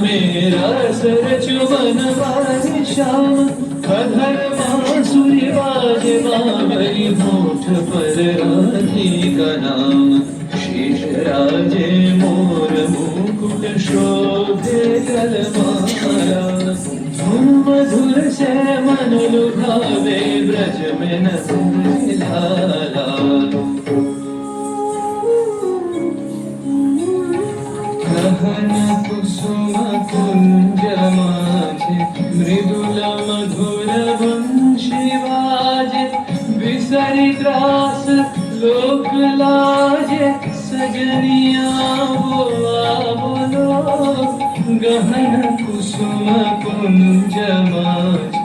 मेरा सर चुमन वाली श्याम अधर बांसुरी बाजे बाबरी होठ पर राधी का नाम शीश राजे मोर मुकुट शोभे गलमाला धुन मधुर से मन लुभावे ब्रज में नंद लाला गहन कुसुम कुंज माझे मृदुल मधुर वंशी बाजे बिसरी त्रास लोक लाजे सजनिया बोलो गहन कुसुम कुंज माझे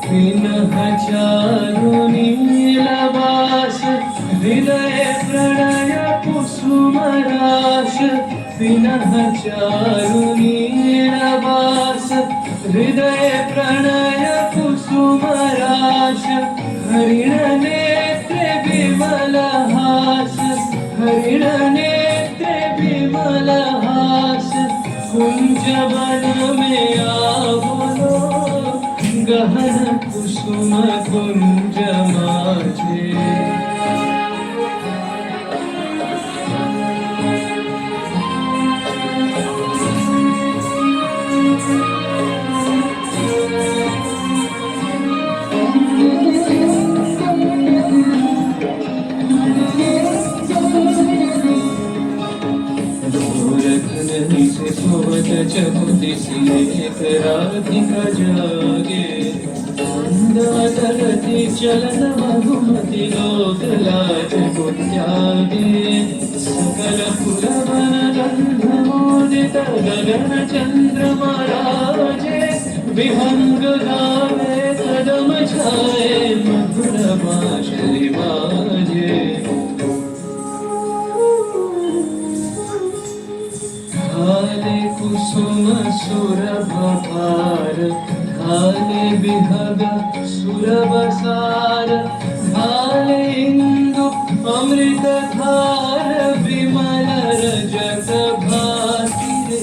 पिनह चारु नीलवास हृदय प्रणय कुसुम राश पिनह चारु नीलवास हृदय प्रणय कुसुम राश हरिण नेत्र विमल हास हरिण नेत्र विमल हास कुंज वन में आवलो गहन कुसुम कुंज माझे से सोवत चहुति एक राधिका जागे दादरती चलन मधुमति लोक लाज को त्यागे सकल पुरवन गंधमोदित गगन चंद्रमा राजे विहंग गावे कदम छाए मधुर बांसुरी बाजे घाले कुसुम सुरभ भार घाले विहग सुरबसार घाले इंदु अमृत धार विमल रजत भाति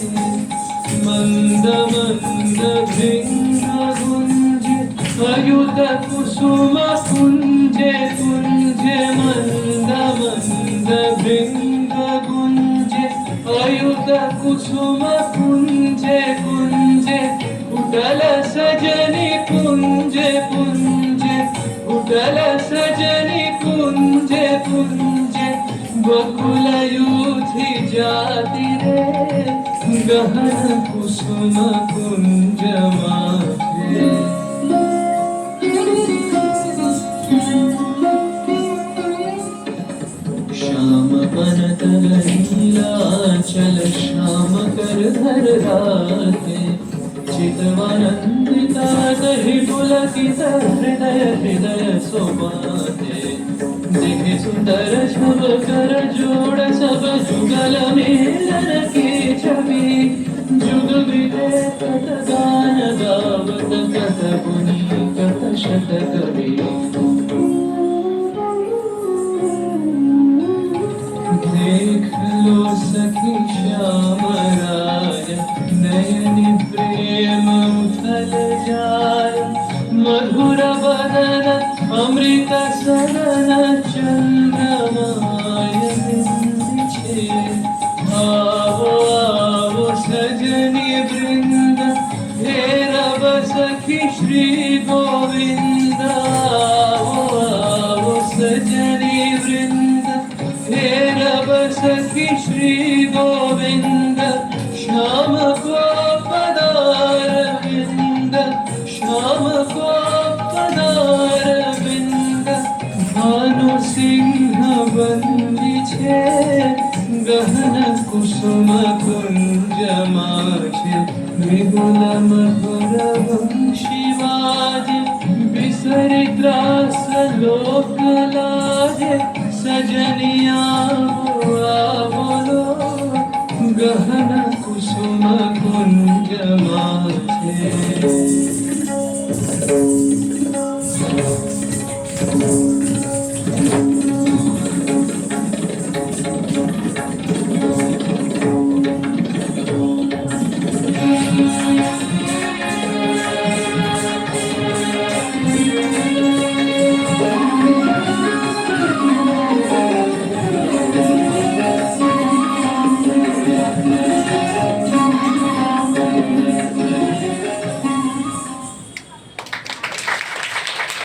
मंद मंद भृंग गुंज अयुत कुसुम कुंजे कुंजे मंद मंद भृंग गुंजे अयुत कुसुम कुंजे कुंजे उटल सजनी कुंजे कुंजे उटल सजनी कुंजे कुंजे बकुल यूथी जाति रे गहन कुसुम कुंज माझे श्याम बन तल नीलाचल श्याम कर धर राते चितवानंदिता दहि पुलकित हृदय हृदय सोपाते देखे सुंदर छब कर जोड़ सब जुगल मिलन की छवि जुग विवेक गान गावत कथ पुनि कथ शत कवि देख लो सखी श्याम राय नयन प्रेम उथल जाय मधुर बदन अमृत सरन चंद्रमाय बिंदिछे आवो आवो सजनी वृंद हे रब सखी श्री गोविंद आवो आवो सजनी वृंद हे रब सखी श्री गोविंद श्याम को पदार विंद श्याम को पदार विंद भानु सिंह बंदिछे गहन कुसुम कुंज माझे मृदुल मधुर वंशी बाजे बिसरि त्रास लोक लाजे सजनिया बोलो गहन कुसुम कुंज माझे